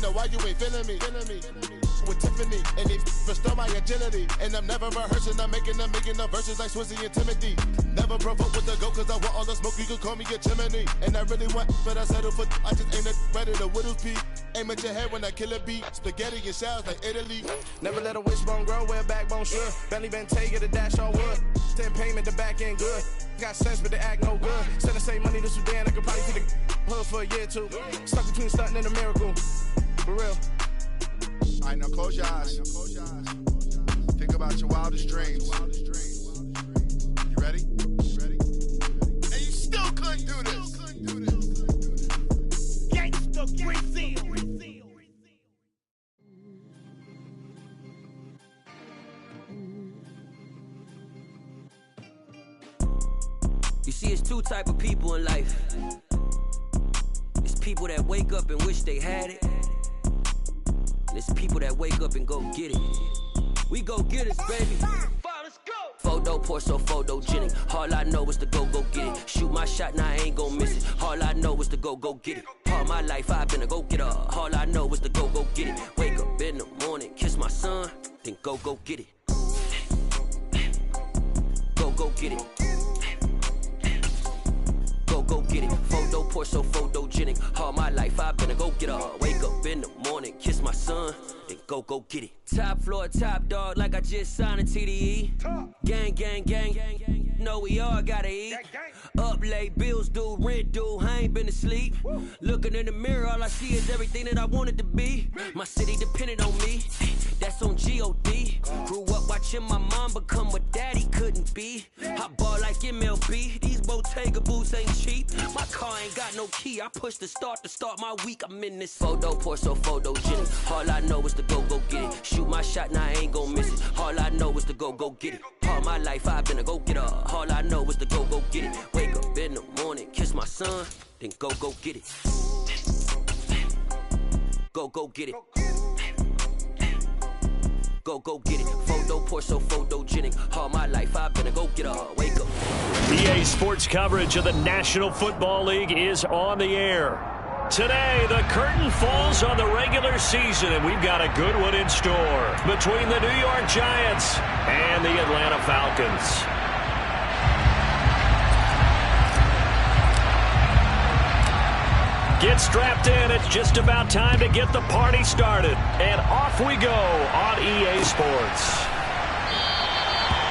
know why you ain't feeling me. With Tiffany, and they restore my agility. And I'm never rehearsing, I'm making them verses like Swizzy and Timothy. Never provoke with the go, cause I want all the smoke, you can call me a chimney. And I really want, but I settle for, I just ain't ready to whittles pee. Aim at your head when I kill a beat. Spaghetti and shells like Italy. Never let a wishbone grow where a backbone should. Belly been take a dash all wood. 10 payment, the back end good. Got sense, but the act no good. Send the same money to Sudan, I could probably see the hood for a year or two. Stuck between stunting and a miracle. For real. All right, now close your eyes. Think about your wildest dreams. You ready? And you still couldn't do this. Gangsta Brazil. You see, it's two type of people in life. It's people that wake up and wish they had it. It's people that wake up and go get it. We go get it, baby. Let's go. Photo pour so photogenic. All I know is to go get it. Shoot my shot, now I ain't gon' miss it. All I know is to go get it. All my life I've been a go getter. All I know is to go get it. Wake up in the morning, kiss my son, then go get it. Go get it. Go get it. Photo pour so photogenic. All my life I've been a go getter. Wake up in the morning, kiss my son, then go get it. Top floor, top dog, like I just signed a TDE. Gang. Know we all gotta eat. Up late, bills due, rent due, I ain't been asleep. Looking in the mirror, all I see is everything that I wanted to be. My city depended on me, that's on G.O.D. Grew up watching my mom become what daddy couldn't be. I ball like MLB, these Bottega boots ain't cheap. My car ain't got no key, I push the start to start my week. I'm in this photo pour so photogenic. All I know is to go get it. Shoot my shot, now I ain't gon' miss it. All I know is to go get it. All my life I've been a go getter. All I know is to go get it. Wake up in the morning, kiss my son, then go get it. Go get it. Go get it. Photo pour so photogenic. All my life I've been a go getter. Wake up. EA Sports coverage of the National Football League is on the air. Today, the curtain falls on the regular season, and we've got a good one in store between the New York Giants and the Atlanta Falcons. Get strapped in. It's just about time to get the party started. And off we go on EA Sports.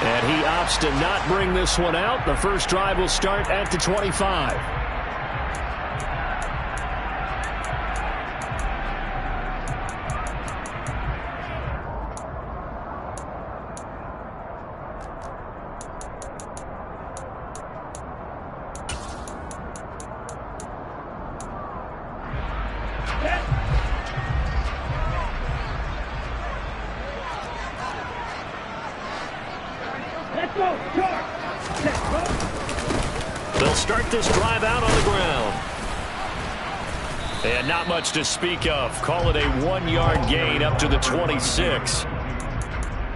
And he opts to not bring this one out. The first drive will start at the 25. They'll start this drive out on the ground. And not much to speak of. Call it a 1-yard gain up to the 26.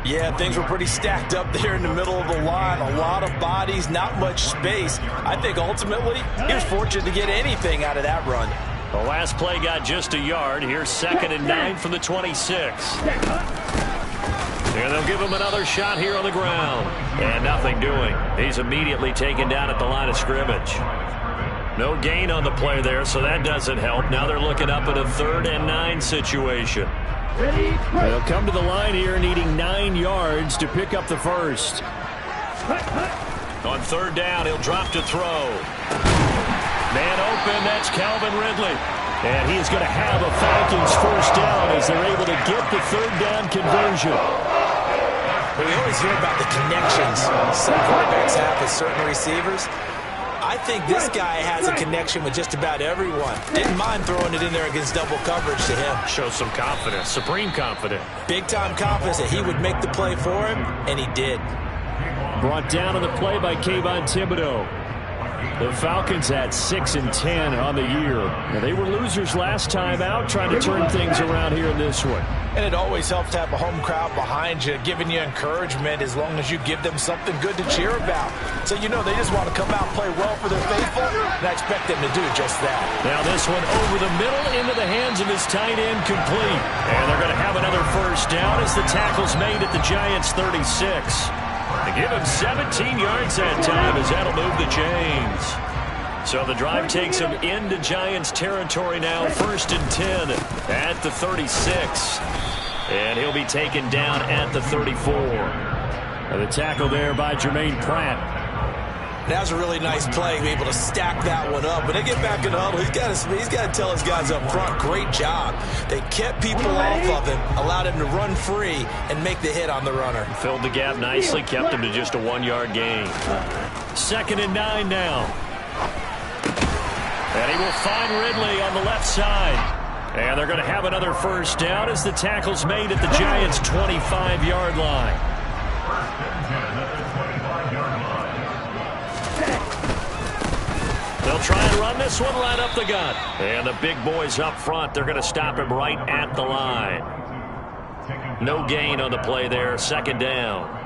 Yeah, things were pretty stacked up there in the middle of the line. A lot of bodies, not much space. I think ultimately he was fortunate to get anything out of that run. The last play got just a yard. Here's 2nd and 9 from the 26. And they'll give him another shot here on the ground. And nothing doing. He's immediately taken down at the line of scrimmage. No gain on the play there, so that doesn't help. Now they're looking up at a 3rd and 9 situation. They'll come to the line here needing 9 yards to pick up the first. On 3rd down, he'll drop to throw. Man open, that's Calvin Ridley. And he is going to have a Falcons first down as they're able to get the 3rd down conversion. We always hear about the connections some quarterbacks have with certain receivers. I think this guy has a connection with just about everyone. Didn't mind throwing it in there against double coverage to him. Shows some confidence, supreme confidence. Big-time confidence that he would make the play for him, and he did. Brought down on the play by Kayvon Thibodeau. The Falcons had 6-10 on the year. Now, they were losers last time out, trying to turn things around here in this one. And it always helps to have a home crowd behind you, giving you encouragement as long as you give them something good to cheer about. So you know they just want to come out and play well for their faithful, and I expect them to do just that. Now this one over the middle into the hands of his tight end, complete. And they're going to have another first down as the tackle's made at the Giants' 36. They give him 17 yards that time as that'll move the chains. So the drive takes him into Giants territory now, 1st and 10 at the 36. And he'll be taken down at the 34. And the tackle there by Jermaine Pratt. That was a really nice play, to be able to stack that one up. When they get back in the huddle, he's got to tell his guys up front, great job. They kept people off of him, allowed him to run free and make the hit on the runner. Filled the gap nicely, kept him to just a 1-yard gain. 2nd and 9 now. And he will find Ridley on the left side. And they're going to have another first down as the tackle's made at the Giants' 25-yard line. They'll try and run this one right up the gut. And the big boys up front, they're going to stop him right at the line. No gain on the play there, 2nd down.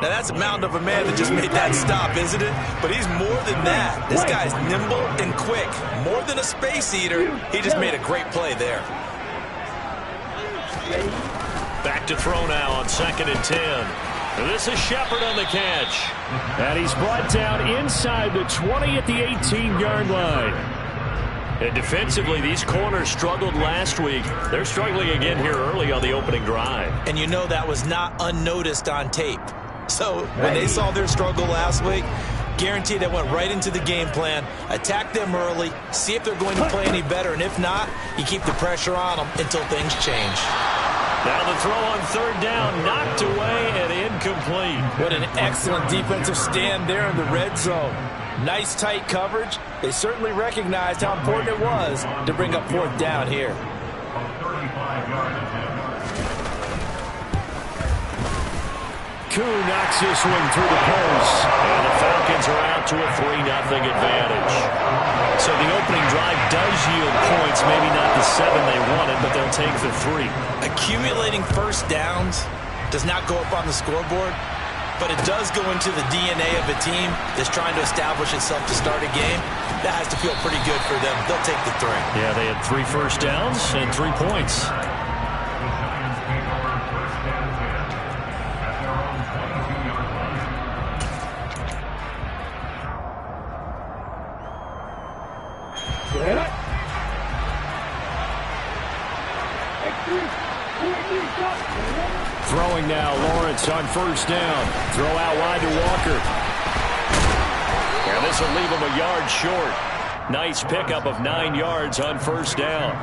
Now, that's a mountain of a man that just made that stop, isn't it? But he's more than that. This guy's nimble and quick. More than a space eater, he just made a great play there. Back to throw now on 2nd and 10. This is Shepard on the catch. And he's brought down inside the 20 at the 18-yard line. And defensively, these corners struggled last week. They're struggling again here early on the opening drive. And you know that was not unnoticed on tape. So when they saw their struggle last week, guaranteed they went right into the game plan, attack them early, see if they're going to play any better, and if not, you keep the pressure on them until things change. Now the throw on 3rd down, knocked away and incomplete. What an excellent defensive stand there in the red zone. Nice tight coverage. They certainly recognized how important it was to bring up 4th down here. Koo knocks this one through the post. And the Falcons are out to a 3-0 advantage. So the opening drive does yield points, maybe not the 7 they wanted, but they'll take the 3. Accumulating first downs does not go up on the scoreboard, but it does go into the DNA of a team that's trying to establish itself to start a game. That has to feel pretty good for them. They'll take the 3. Yeah, they had 3 first downs and 3 points. Throwing now, Lawrence on 1st down. Throw out wide to Walker. And this will leave him a yard short. Nice pickup of 9 yards on 1st down.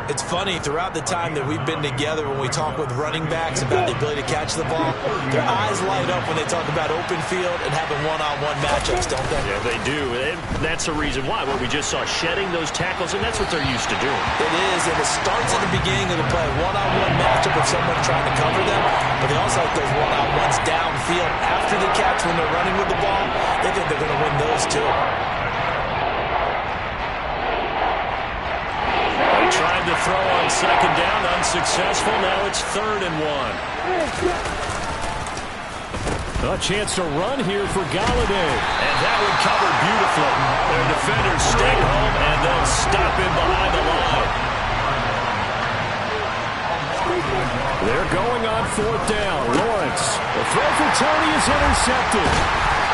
It's funny, throughout the time that we've been together, when we talk with running backs about the ability to catch the ball, their eyes light up when they talk about open field and having one-on-one matchups, don't they? Yeah, they do. And that's the reason why. What we just saw, shedding those tackles, and that's what they're used to doing. It is, and it starts at the beginning of the play. One-on-one matchup with someone trying to cover them, but they also like those one-on-ones downfield after the catch when they're running with the ball. They think they're going to win those too. Tried to throw on 2nd down, unsuccessful. Now it's 3rd and 1. A chance to run here for Galladay. And that would cover beautifully. Their defenders stay home, and they'll stop him behind the line. They're going on 4th down. Lawrence, the throw for Tony is intercepted.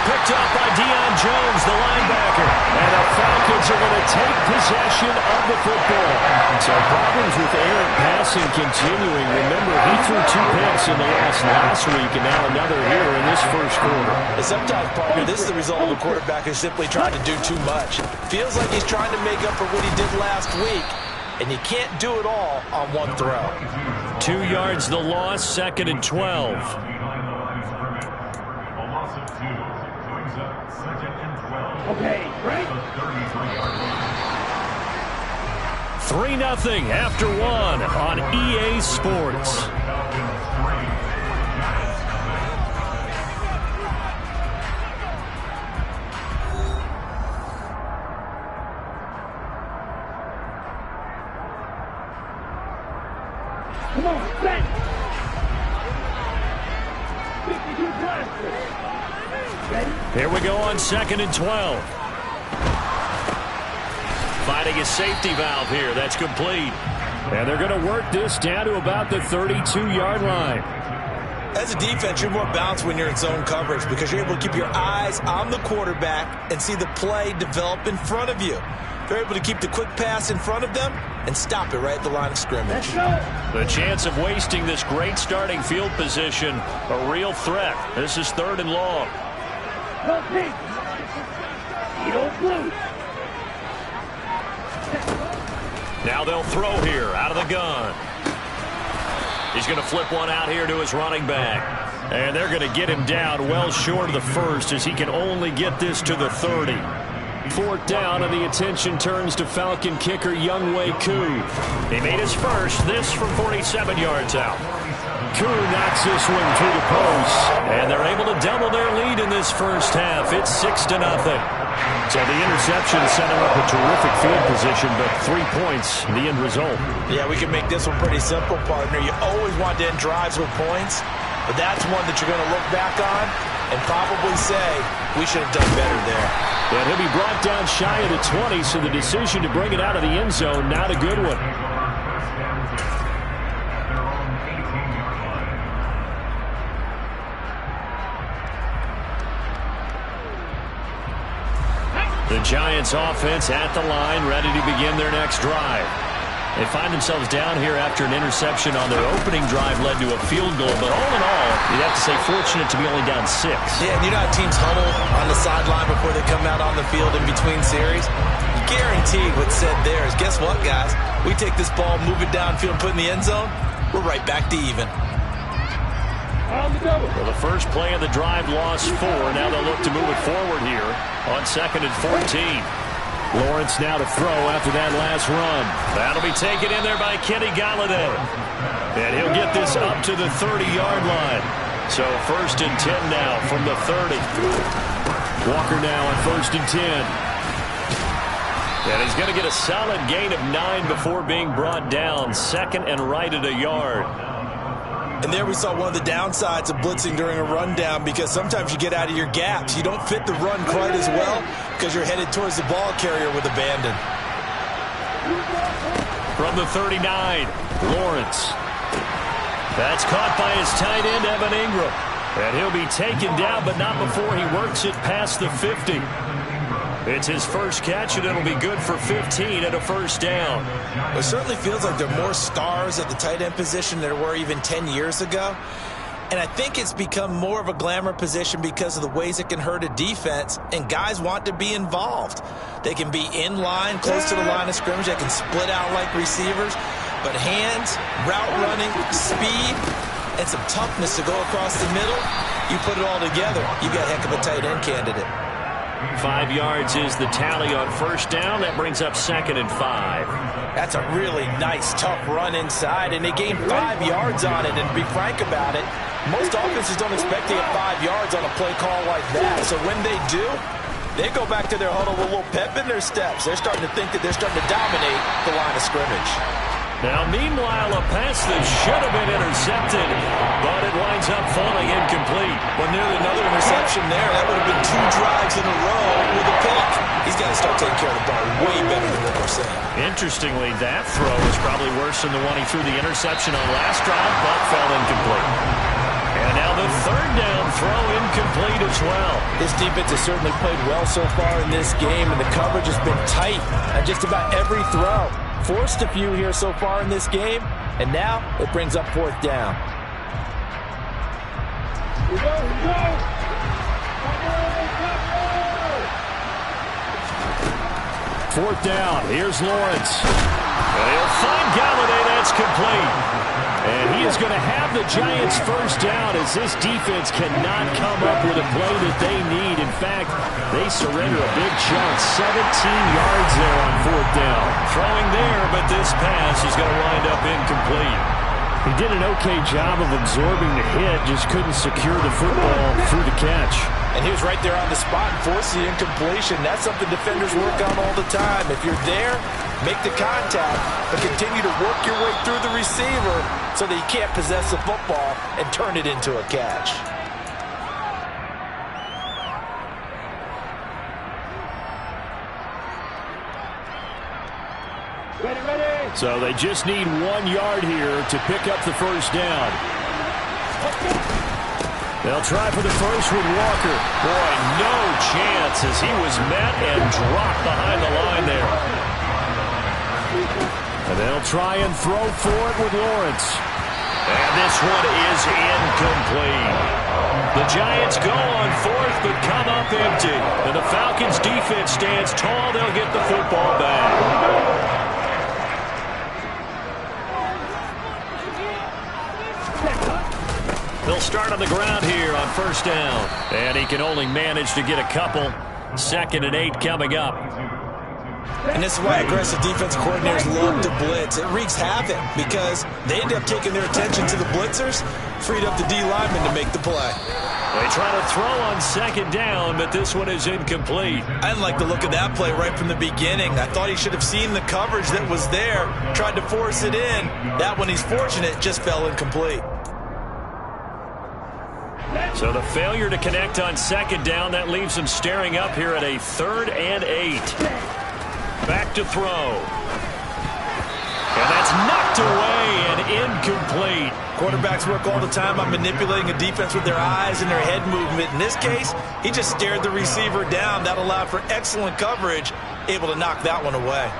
Picked up by Deion Jones, the linebacker. And the Falcons are going to take possession of the football. So problems with errant passing continuing. Remember, he threw 2 picks in the last week, and now another here in this first quarter. And sometimes, partner, this is the result of a quarterback who's simply trying to do too much. Feels like he's trying to make up for what he did last week, and you can't do it all on one throw. 2 yards the loss, 2nd and 12. Okay, right? 3-0 after 1 on EA Sports. Come on, set. 52 blasters. Ready? Here we go on 2nd and 12. Finding a safety valve here. That's complete. And they're going to work this down to about the 32-yard line. As a defense, you're more balanced when you're in zone coverage because you're able to keep your eyes on the quarterback and see the play develop in front of you. They're able to keep the quick pass in front of them and stop it right at the line of scrimmage. The chance of wasting this great starting field position, a real threat. This is 3rd and long. Go pink. Eagle blue. Now they'll throw here out of the gun. He's going to flip one out here to his running back. And they're going to get him down well short of the first as he can only get this to the 30. 4th down, and the attention turns to Falcon kicker Younghoe Koo. He made his first, this from 47 yards out. Koo knocks this one through the post, and they're able to double their lead in this first half. It's 6-0. So the interception set him up a terrific field position, but 3 points, the end result. Yeah, we can make this one pretty simple, partner. You always want to end drives with points, but that's one that you're going to look back on and probably say, we should have done better there. And he'll be brought down shy of the 20, so the decision to bring it out of the end zone, not a good one. The Giants offense at the line, ready to begin their next drive. They find themselves down here after an interception on their opening drive led to a field goal. But all in all, you'd have to say fortunate to be only down 6. Yeah, and you know how teams huddle on the sideline before they come out on the field in between series? Guaranteed what's said there is, guess what, guys? We take this ball, move it downfield, and put it in the end zone, we're right back to even. Well, the first play of the drive lost 4. Now they'll look to move it forward here on 2nd and 14. Lawrence now to throw after that last run. That'll be taken in there by Kenny Galladay. And he'll get this up to the 30-yard line. So 1st and 10 now from the 30. Walker now on 1st and 10. And he's going to get a solid gain of 9 before being brought down. 2nd and right at a yard. And there we saw one of the downsides of blitzing during a rundown, because sometimes you get out of your gaps. You don't fit the run quite as well because you're headed towards the ball carrier with abandon. From the 39, Lawrence. That's caught by his tight end, Evan Ingram. And he'll be taken down, but not before he works it past the 50. It's his first catch, and it'll be good for 15 and a first down. It certainly feels like there are more stars at the tight end position than there were even 10 years ago. And I think it's become more of a glamour position because of the ways it can hurt a defense, and guys want to be involved. They can be in line, close to the line of scrimmage. They can split out like receivers. But hands, route running, speed, and some toughness to go across the middle, you put it all together, you got a heck of a tight end candidate. 5 yards is the tally on first down. That brings up 2nd and 5. That's a really nice, tough run inside, and they gained 5 yards on it. And to be frank about it, most offenses don't expect to get 5 yards on a play call like that. So when they do, they go back to their huddle with a little pep in their steps. They're starting to think that they're starting to dominate the line of scrimmage. Now, meanwhile, a pass that should have been intercepted, but it winds up falling incomplete. Well, nearly another interception there. That would have been 2 drives in a row with a pick. He's got to start taking care of the ball way better than what we're saying. Interestingly, that throw was probably worse than the one he threw the interception on last drive, but fell incomplete. And now the 3rd down throw incomplete as well. This defense has certainly played well so far in this game, and the coverage has been tight on just about every throw. Forced a few here so far in this game, and now it brings up 4th down. Fourth down. Here's Lawrence. And he'll find Galladay. That's complete. And he is going to have the Giants first down as this defense cannot come up with a play that they need. In fact, they surrender a big chunk, 17 yards there on 4th down. Throwing there, but this pass is going to wind up incomplete. He did an okay job of absorbing the hit, just couldn't secure the football through the catch. And he was right there on the spot and forced the incompletion. That's something defenders work on all the time. If you're there, make the contact, but continue to work your way through the receiver so that you can't possess the football and turn it into a catch. So they just need 1 yard here to pick up the first down. They'll try for the first with Walker. Boy, no chance as he was met and dropped behind the line there. And they'll try and throw for it with Lawrence. And this one is incomplete. The Giants go on fourth but come up empty. And the Falcons defense stands tall. They'll get the football back. They'll start on the ground here on first down. And he can only manage to get a couple. 2nd and 8 coming up. And this is why aggressive defensive coordinators love to blitz. It wreaks havoc because they end up taking their attention to the blitzers, freed up the D lineman to make the play. They try to throw on 2nd down, but this one is incomplete. I didn't like the look of that play right from the beginning. I thought he should have seen the coverage that was there, tried to force it in. That one, he's fortunate, just fell incomplete. So the failure to connect on 2nd down, that leaves them staring up here at a 3rd and 8. Back to throw. And that's knocked away and incomplete. Quarterbacks work all the time on manipulating a defense with their eyes and their head movement. In this case, he just stared the receiver down. That allowed for excellent coverage, able to knock that one away.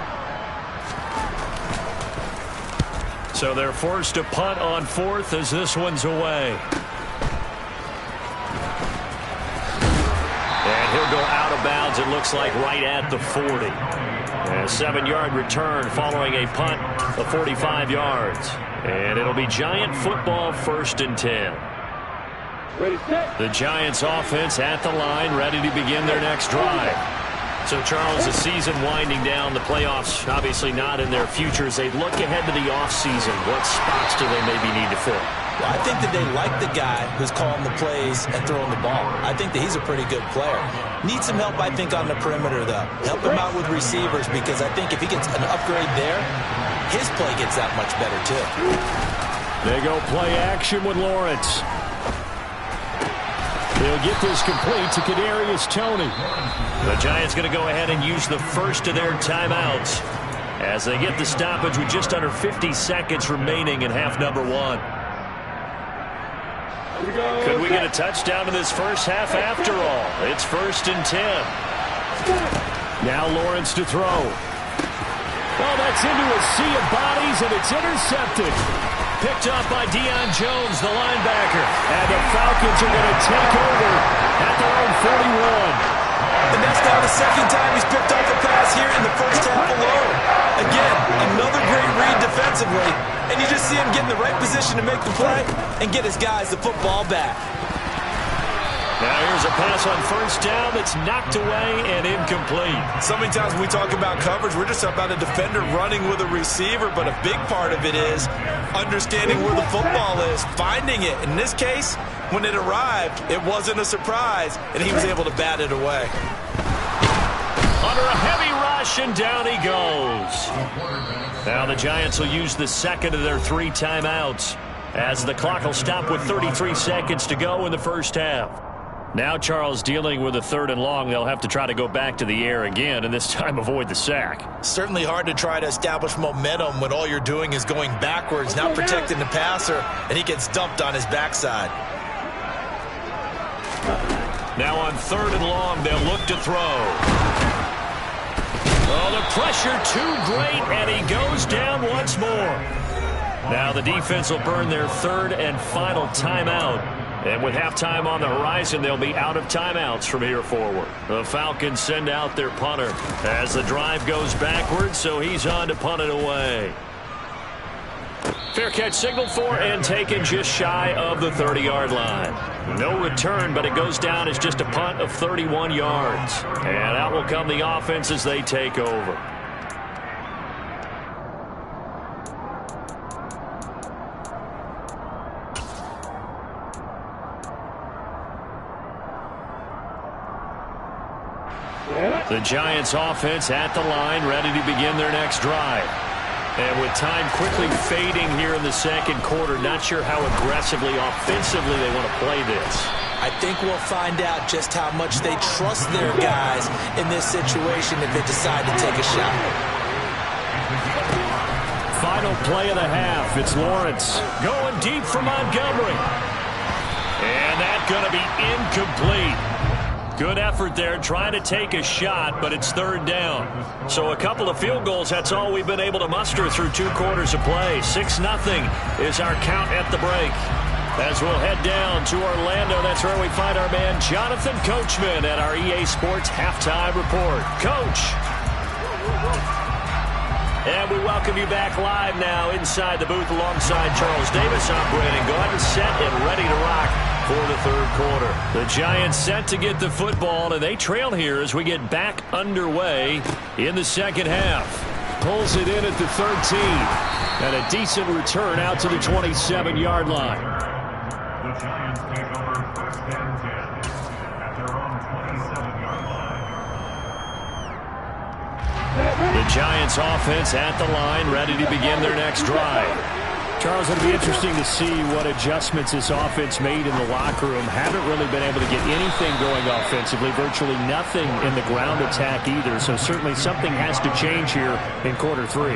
So they're forced to punt on 4th as this one's away. And he'll go out of bounds, it looks like, right at the 40. A 7-yard return following a punt of 45 yards. And it'll be Giant football, 1st and 10. Ready, set. The Giants offense at the line, ready to begin their next drive. So, Charles, the season winding down, the playoffs obviously not in their future. As they look ahead to the offseason, what spots do they maybe need to fill? Well, I think that they like the guy who's calling the plays and throwing the ball. I think that he's a pretty good player. Needs some help, I think, on the perimeter, though. Help him out with receivers, because I think if he gets an upgrade there, his play gets that much better, too. They go play action with Lawrence. They'll get this complete to Kadarius Toney. The Giants going to go ahead and use the first of their timeouts as they get the stoppage with just under 50 seconds remaining in half number 1. Could we get a touchdown in this first half after all? It's 1st and 10. Now Lawrence to throw. Oh, that's into a sea of bodies, and it's intercepted. Picked up by Deion Jones, the linebacker. And the Falcons are going to take over at their own 41. And that's now the 2nd time he's picked off a pass here in the first half alone. Again, another great read defensively. And you just see him get in the right position to make the play and get his guys the football back. Now here's a pass on 1st down that's knocked away and incomplete. So many times when we talk about coverage, we're just about a defender running with a receiver, but a big part of it is understanding where the football is, finding it. In this case, when it arrived, it wasn't a surprise, and he was able to bat it away. Under a heavy rush, and down he goes. Now the Giants will use the 2nd of their 3 timeouts as the clock will stop with 33 seconds to go in the first half. Now Charles dealing with a 3rd and long. They'll have to try to go back to the air again, and this time avoid the sack. Certainly hard to try to establish momentum when all you're doing is going backwards, not protecting the passer, and he gets dumped on his backside. Now on 3rd and long, they'll look to throw. Oh, the pressure too great, and he goes down once more. Now the defense will burn their 3rd and final timeout. And with halftime on the horizon, they'll be out of timeouts from here forward. The Falcons send out their punter as the drive goes backwards, so he's on to punt it away. Fair catch signaled for and taken just shy of the 30-yard line. No return, but it goes down as just a punt of 31 yards. And out will come the offense as they take over. Yeah. The Giants offense at the line, ready to begin their next drive. And with time quickly fading here in the second quarter, not sure how aggressively, offensively they want to play this. I think we'll find out just how much they trust their guys in this situation if they decide to take a shot. Final play of the half. It's Lawrence going deep for Montgomery. And that's going to be incomplete. Good effort there trying to take a shot, but it's third down. So a couple of field goals, that's all we've been able to muster through 2 quarters of play. 6-0 is our count at the break. As we'll head down to Orlando, that's where we find our man Jonathan Coachman at our EA Sports Halftime Report. Coach! And we welcome you back live now inside the booth alongside Charles Davis. I'm Brandon Gordon, set and ready to rock for the third quarter. The Giants set to get the football, and they trail here as we get back underway in the second half. Pulls it in at the 13, and a decent return out to the 27-yard line. The Giants take over first and 10 at their own 27-yard line. The Giants offense at the line, ready to begin their next drive. Charles, it'll be interesting to see what adjustments this offense made in the locker room. Haven't really been able to get anything going offensively, virtually nothing in the ground attack either. So certainly something has to change here in quarter 3.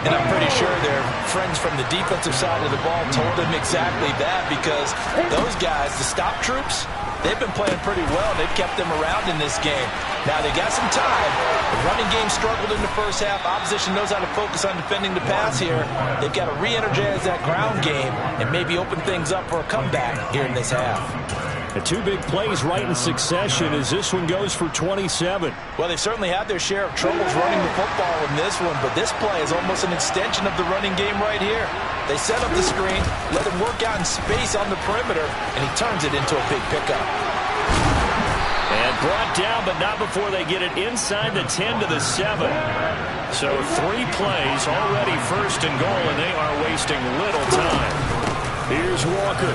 And I'm pretty sure their friends from the defensive side of the ball told them exactly that, because those guys, the stop troops, they've been playing pretty well. They've kept them around in this game. Now, they got some time. The running game struggled in the first half. Opposition knows how to focus on defending the pass here. They've got to re-energize that ground game and maybe open things up for a comeback here in this half. The 2 big plays right in succession as this one goes for 27. Well, they've certainly had their share of troubles running the football in this one, but this play is almost an extension of the running game right here. They set up the screen, let him work out in space on the perimeter, and he turns it into a big pickup. And brought down, but not before they get it inside the 10 to the 7. So 3 plays, already first and goal, and they are wasting little time. Here's Walker.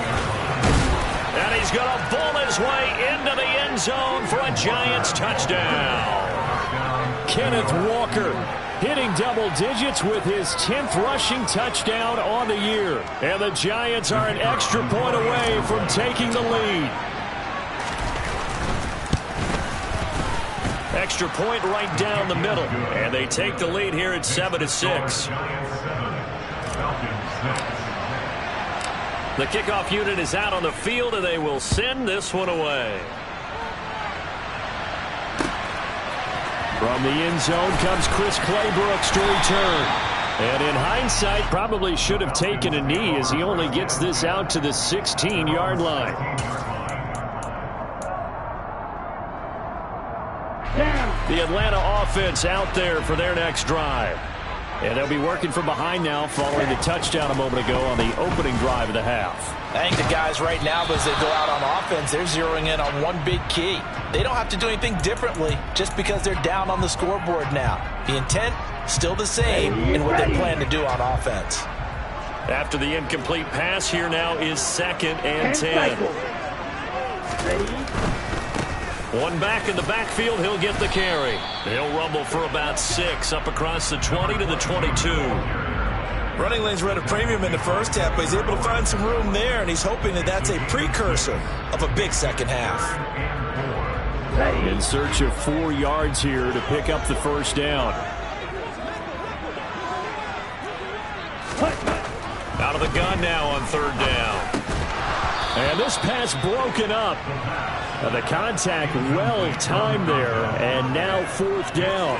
And he's going to bowl his way into the end zone for a Giants touchdown. Kenneth Walker hitting double digits with his 10th rushing touchdown on the year. And the Giants are an extra point away from taking the lead. Extra point right down the middle. And they take the lead here at 7-6. The kickoff unit is out on the field, and they will send this one away. From the end zone comes Chris Claybrooks to return. And in hindsight, probably should have taken a knee as he only gets this out to the 16-yard line. The Atlanta offense out there for their next drive. And they'll be working from behind now following the touchdown a moment ago on the opening drive of the half. I think the guys right now, as they go out on offense, they're zeroing in on one big key. They don't have to do anything differently just because they're down on the scoreboard now. The intent, still the same in what they plan to do on offense. After the incomplete pass, here now is 2nd and 10. One back in the backfield, he'll get the carry. He'll rumble for about 6 up across the 20 to the 22. Running lanes were at a premium in the first half, but he's able to find some room there, and he's hoping that that's a precursor of a big second half. In search of 4 yards here to pick up the first down. Out of the gun now on 3rd down. And this pass broken up. The contact well timed there, and now 4th down.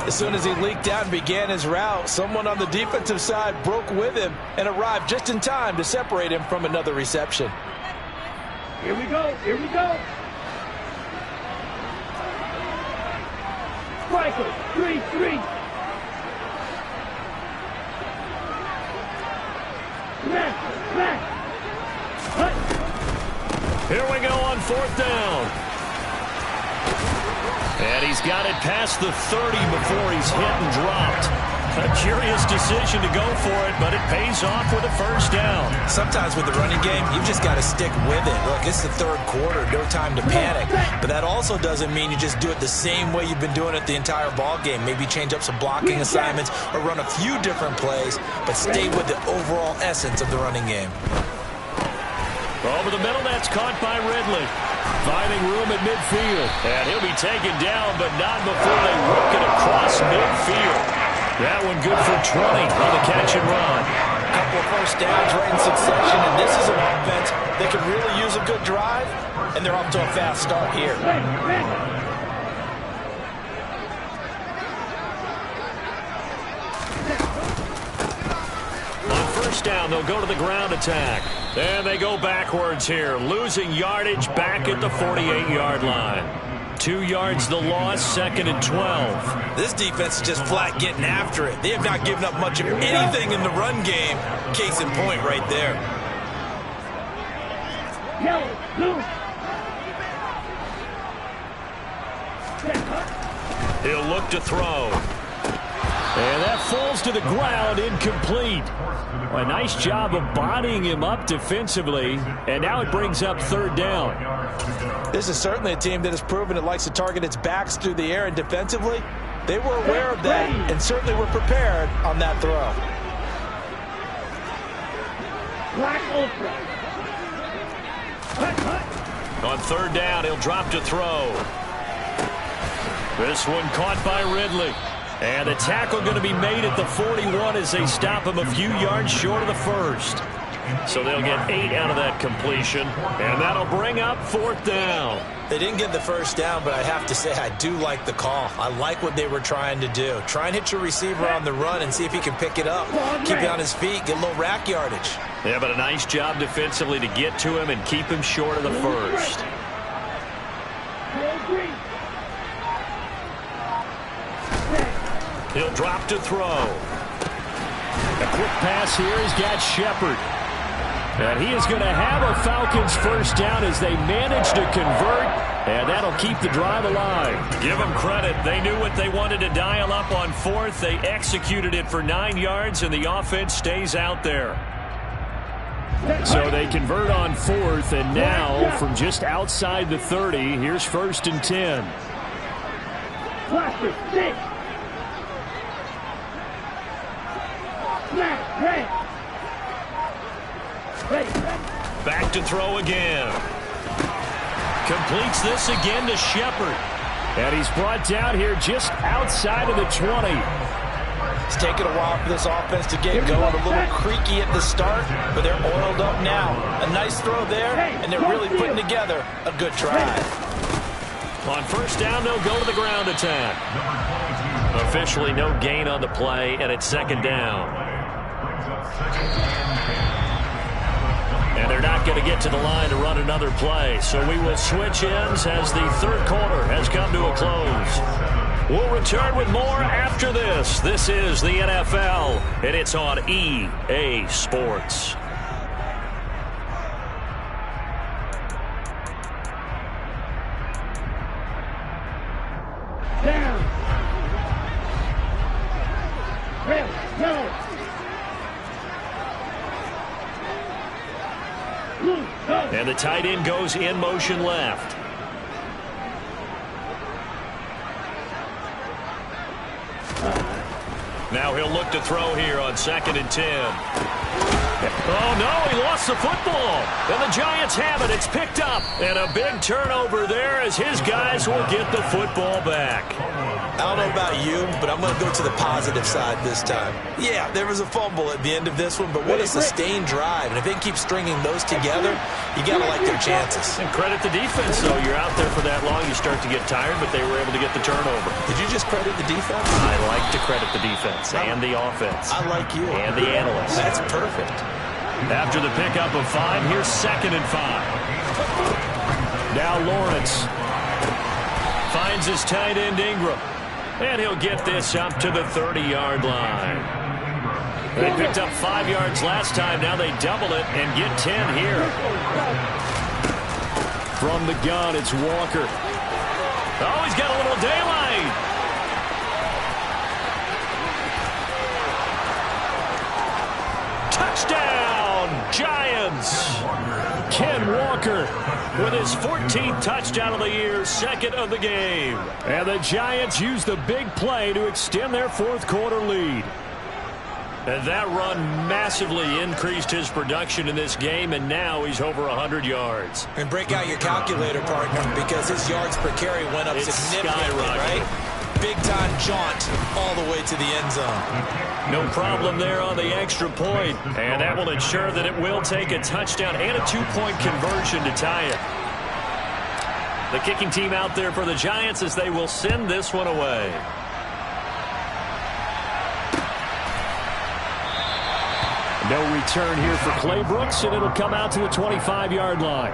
As soon as he leaked out and began his route, someone on the defensive side broke with him and arrived just in time to separate him from another reception. Here we go. Here we go. Striker, 3-3. Smash. Hut. Here we go on 4th down. And he's got it past the 30 before he's hit and dropped. A curious decision to go for it, but it pays off with a first down. Sometimes with the running game, you've just got to stick with it. Look, it's the third quarter, no time to panic. But that also doesn't mean you just do it the same way you've been doing it the entire ball game. Maybe change up some blocking assignments or run a few different plays, but stay with the overall essence of the running game. Over the middle, that's caught by Ridley. Finding room at midfield. And he'll be taken down, but not before they work it across midfield. That one good for 20 on the catch and run. A couple of first downs right in succession, and this is an offense that could really use a good drive, and they're off to a fast start here. On first down, they'll go to the ground attack. And they go backwards here, losing yardage back at the 48-yard line. 2 yards the loss, 2nd and 12. This defense is just flat getting after it. They have not given up much of anything in the run game. Case in point right there. Yellow, blue. He'll look to throw. And that falls to the ground, incomplete. A nice job of bodying him up defensively, and now it brings up third down. This is certainly a team that has proven it likes to target its backs through the air, and defensively, they were aware of that and certainly were prepared on that throw. Black Ultra. On third down, he'll drop to throw. This one caught by Ridley. And the tackle going to be made at the 41 as they stop him a few yards short of the first. So they'll get 8 out of that completion, and that'll bring up fourth down. They didn't get the first down, but I have to say I do like the call. I like what they were trying to do. Try and hit your receiver on the run and see if he can pick it up. Keep it on his feet, get a little rack yardage. Yeah, but a nice job defensively to get to him and keep him short of the first. He'll drop to throw. A quick pass here. He's got Shepard. And he is going to have a Falcons first down as they manage to convert. And that'll keep the drive alive. Give them credit. They knew what they wanted to dial up on fourth. They executed it for 9 yards, and the offense stays out there. So they convert on fourth, and now from just outside the 30, here's 1st and 10. Flasher, 6. Back to throw again. Completes this again to Shepard. And he's brought down here just outside of the 20. It's taken a while for this offense to get going. A little creaky at the start, but they're oiled up now. A nice throw there, and they're really putting together a good drive. On first down, they'll go to the ground attack. Officially no gain on the play, and it's 2nd down. And they're not going to get to the line to run another play. So we will switch ends as the third quarter has come to a close. We'll return with more after this. This is the NFL, and it's on EA Sports. Down. Red, yellow. Blue, go. And the tight end goes in motion left. Now he'll look to throw here on 2nd and 10. Oh, no, he lost the football. And the Giants have it. It's picked up. And a big turnover there as his guys will get the football back. I don't know about you, but I'm going to go to the positive side this time. Yeah, there was a fumble at the end of this one, but what a sustained drive. And if they keep stringing those together, you got to like their chances. And credit the defense, though. You're out there for that long, you start to get tired, but they were able to get the turnover. Did you just credit the defense? I like to credit the defense and the offense. I like you. And the analysts. That's perfect. After the pickup of 5, here's 2nd and 5. Now Lawrence finds his tight end Ingram. And he'll get this up to the 30-yard line. They picked up 5 yards last time. Now they double it and get 10 here. From the gun, it's Walker. Oh, he's got a little daylight. Touchdown, Giants! Ken Walker with his 14th touchdown of the year, second of the game. And the Giants use the big play to extend their fourth quarter lead. And that run massively increased his production in this game, and now he's over 100 yards. And break out your calculator, partner, because his yards per carry went up significantly, right? Big-time jaunt all the way to the end zone. No problem there on the extra point. And that will ensure that it will take a touchdown and a two-point conversion to tie it. The kicking team out there for the Giants as they will send this one away. No return here for Clay Brooks, and it'll come out to the 25-yard line.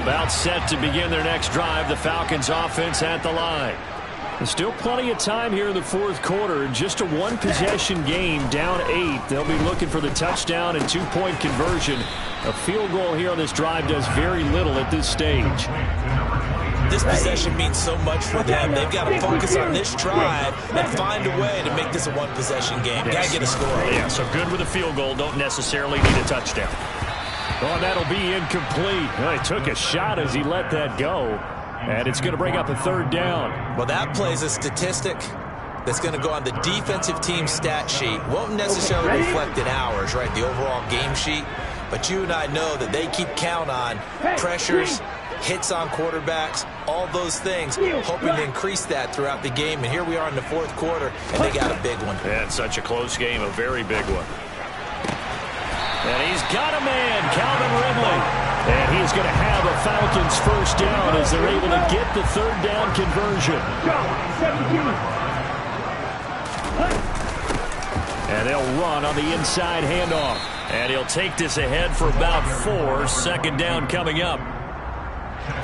About set to begin their next drive, the Falcons offense at the line. There's still plenty of time here in the fourth quarter. Just a one-possession game, down 8. They'll be looking for the touchdown and two-point conversion. A field goal here on this drive does very little at this stage. This possession means so much for them. They've got to focus on this drive and find a way to make this a one-possession game. Got to get a score. Yeah, so good with a field goal. Don't necessarily need a touchdown. Oh, that'll be incomplete. Well, he took a shot as he let that go. And it's going to bring up a third down. Well, that plays a statistic that's going to go on the defensive team stat sheet. Won't necessarily reflect in ours, right, the overall game sheet. But you and I know that they keep count on pressures, hits on quarterbacks, all those things, hoping to increase that throughout the game. And here we are in the fourth quarter, and they got a big one. Yeah, it's such a close game, a very big one. And he's got a man, Calvin Ridley. And he's going to have a Falcons first down as they're able to get the third down conversion. And they'll run on the inside handoff. And he'll take this ahead for about 4. Second down coming up.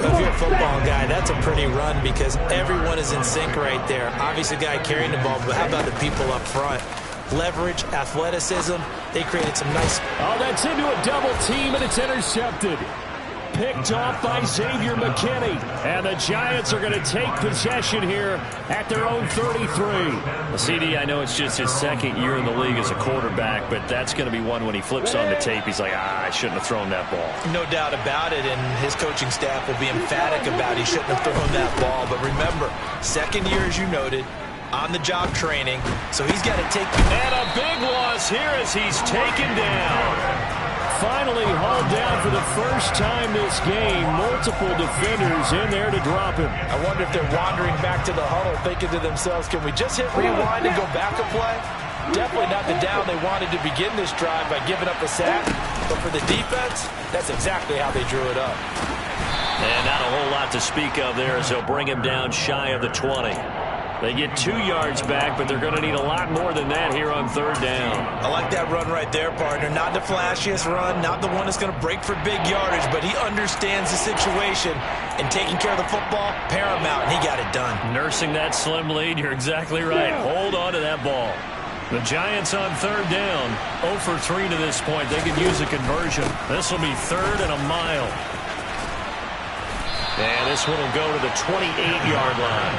If you're a football guy, that's a pretty run because everyone is in sync right there. Obviously, the guy carrying the ball, but how about the people up front? Leverage, athleticism. They created some nice... Oh, that's into a double team, and it's intercepted. Picked off by Xavier McKinney. And the Giants are going to take possession here at their own 33. Well, CD, I know it's just his second year in the league as a quarterback, but that's going to be one when he flips on the tape. He's like, I shouldn't have thrown that ball. No doubt about it, and his coaching staff will be emphatic about he shouldn't have thrown that ball. But remember, second year, as you noted, on-the-job training, so he's got to take... And a big loss here as he's taken down. Finally hauled down for the first time this game. Multiple defenders in there to drop him. I wonder if they're wandering back to the huddle thinking to themselves, can we just hit rewind and go back a play? Definitely not the down they wanted to begin this drive by giving up a sack. But for the defense, that's exactly how they drew it up. And not a whole lot to speak of there as they'll bring him down shy of the 20. They get 2 yards back, but they're going to need a lot more than that here on third down. I like that run right there, partner. Not the flashiest run, not the one that's going to break for big yardage, but he understands the situation, and taking care of the football, paramount, and he got it done. Nursing that slim lead, you're exactly right. Hold on to that ball. The Giants on third down, 0 for 3 to this point. They could use a conversion. This will be 3rd and a mile. And this one will go to the 28-yard line.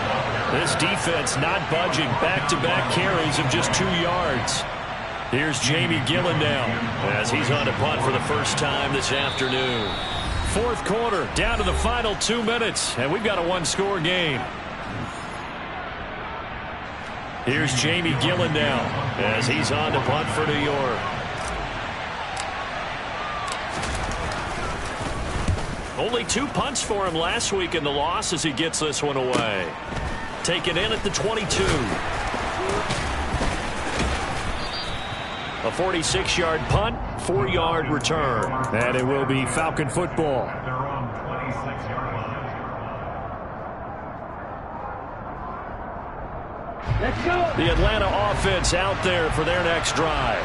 This defense not budging. Back-to-back carries of just 2 yards. Here's Jamie Gillendown as he's on to punt for the first time this afternoon. Fourth quarter, down to the final 2 minutes, and we've got a one-score game. Here's Jamie Gillendown as he's on to punt for New York. Only 2 punts for him last week in the loss as he gets this one away. Taken in at the 22. A 46-yard punt, 4-yard return. And it will be Falcon football. Let's go. The Atlanta offense out there for their next drive.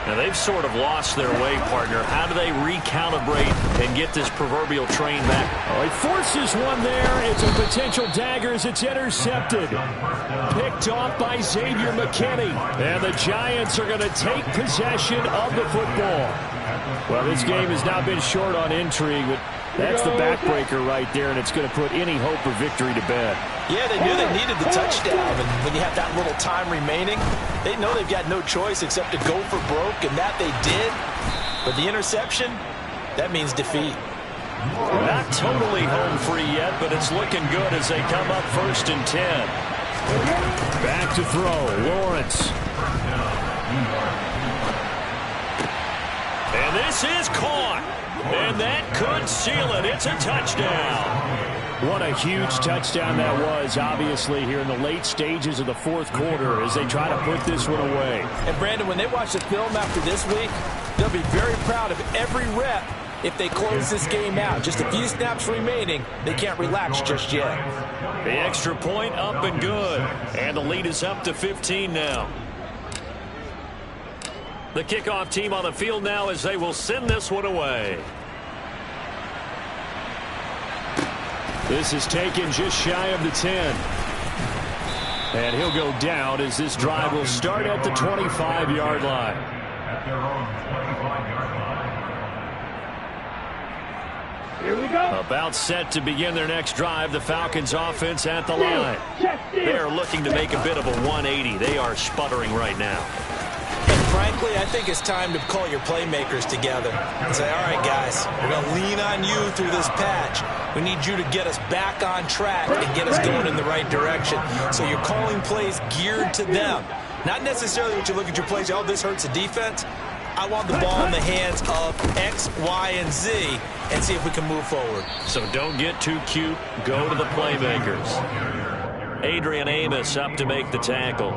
Now, they've sort of lost their way, partner. How do they recalibrate and get this proverbial train back? Oh, he forces one there. It's a potential dagger as it's intercepted. Picked off by Xavier McKinney. And the Giants are going to take possession of the football. Well, this game has now been short on intrigue, but that's the backbreaker right there, and it's going to put any hope of victory to bed. Yeah, they knew they needed the touchdown, and when you have that little time remaining, they know they've got no choice except to go for broke, and that they did. But the interception, that means defeat. Not totally home free yet, but it's looking good as they come up 1st and 10. Back to throw, Lawrence. And this is caught. And that could seal it. It's a touchdown. What a huge touchdown that was, obviously, here in the late stages of the 4th quarter as they try to put this one away. And, Brandon, when they watch the film after this week, they'll be very proud of every rep if they close this game out. Just a few snaps remaining. They can't relax just yet. The extra point up and good. And the lead is up to 15 now. The kickoff team on the field now as they will send this one away. This is taken just shy of the 10. And he'll go down as this drive will start at the 25-yard line. At their own 25-yard line. Here we go. About set to begin their next drive. The Falcons offense at the line. They're looking to make a bit of a 180. They are sputtering right now. And frankly, I think it's time to call your playmakers together and say, all right, guys, we're going to lean on you through this patch. We need you to get us back on track and get us going in the right direction. So you're calling plays geared to them. Not necessarily what you look at your plays, oh, this hurts the defense. I want the ball in the hands of X, Y, and Z and see if we can move forward. So don't get too cute. Go to the playmakers. Adrian Amos up to make the tackle.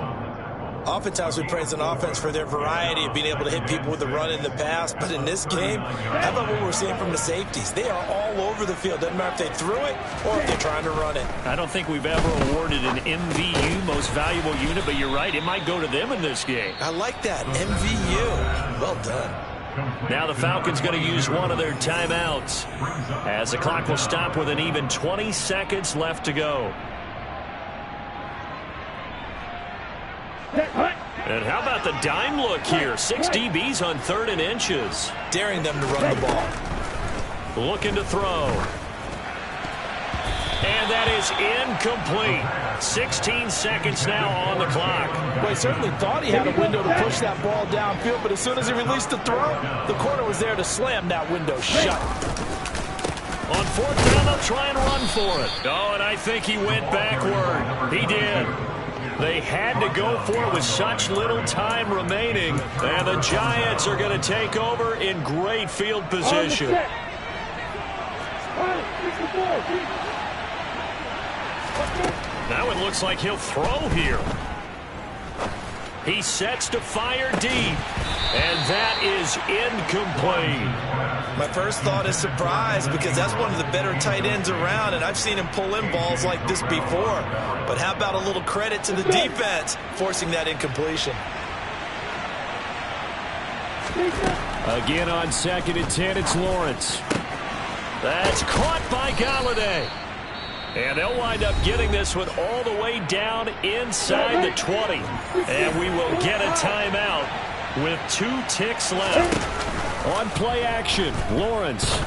Oftentimes we praise an offense for their variety of being able to hit people with the run in the pass. But in this game, how about what we're seeing from the safeties? They are all over the field. Doesn't matter if they threw it or if they're trying to run it. I don't think we've ever awarded an MVU, most valuable unit, but you're right. It might go to them in this game. I like that. MVU. Well done. Now the Falcons going to use one of their timeouts as the clock will stop with an even 20 seconds left to go. And how about the dime look here? 6 DBs on 3rd and inches. Daring them to run the ball. Looking to throw. And that is incomplete. 16 seconds now on the clock. Well, he certainly thought he had a window to push that ball downfield, but as soon as he released the throw, the corner was there to slam that window shut. On 4th down, they'll try and run for it. Oh, and I think he went backward. He did. They had to go for it with such little time remaining. And the Giants are going to take over in great field position. Now it looks like he'll throw here. He sets to fire deep. And that is incomplete. My first thought is surprise because that's one of the better tight ends around, and I've seen him pull in balls like this before. But how about a little credit to the defense forcing that incompletion? Again on 2nd and 10, it's Lawrence. That's caught by Galladay. And they'll wind up getting this one all the way down inside the 20. And we will get a timeout with 2 ticks left. On play action, Lawrence.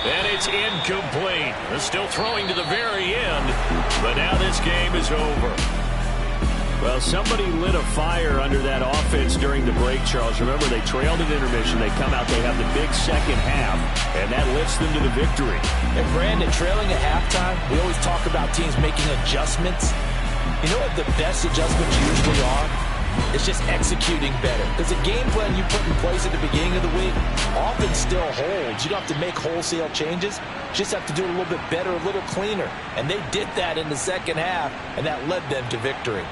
And it's incomplete. They're still throwing to the very end. But now this game is over. Well, somebody lit a fire under that offense during the break, Charles. Remember, they trailed at intermission. They come out, they have the big second half, and that lifts them to the victory. And, Brandon, trailing at halftime, we always talk about teams making adjustments. You know what the best adjustments usually are? It's just executing better. Because the game plan you put in place at the beginning of the week often still holds. You don't have to make wholesale changes. You just have to do it a little bit better, a little cleaner. And they did that in the second half, and that led them to victory.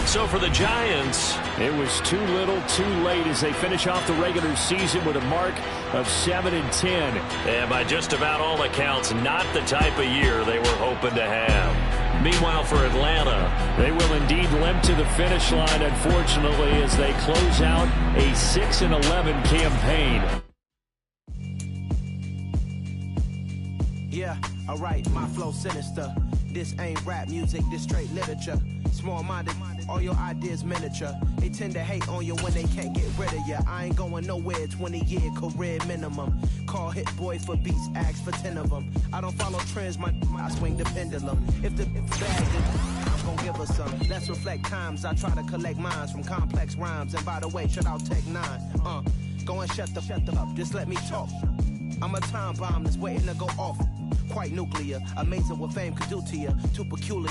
So for the Giants, it was too little, too late as they finish off the regular season with a mark of 7-10. And by just about all accounts, not the type of year they were hoping to have. Meanwhile, for Atlanta, they will indeed limp to the finish line, unfortunately, as they close out a 6-11 campaign. Yeah, alright, my flow sinister. This ain't rap music, this straight literature. Small-minded, all your ideas miniature. They tend to hate on you when they can't get rid of you. I ain't going nowhere, 20-year career minimum. Call Hit Boy for beats, ask for 10 of them. I don't follow trends, I swing the pendulum. If the bag, I'm gonna give us some. Let's reflect times, I try to collect minds from complex rhymes. And by the way, shout out Tech 9. Go and shut the up, just let me talk. I'm a time bomb that's waiting to go off. Quite nuclear, amazing what fame could do to you, too peculiar.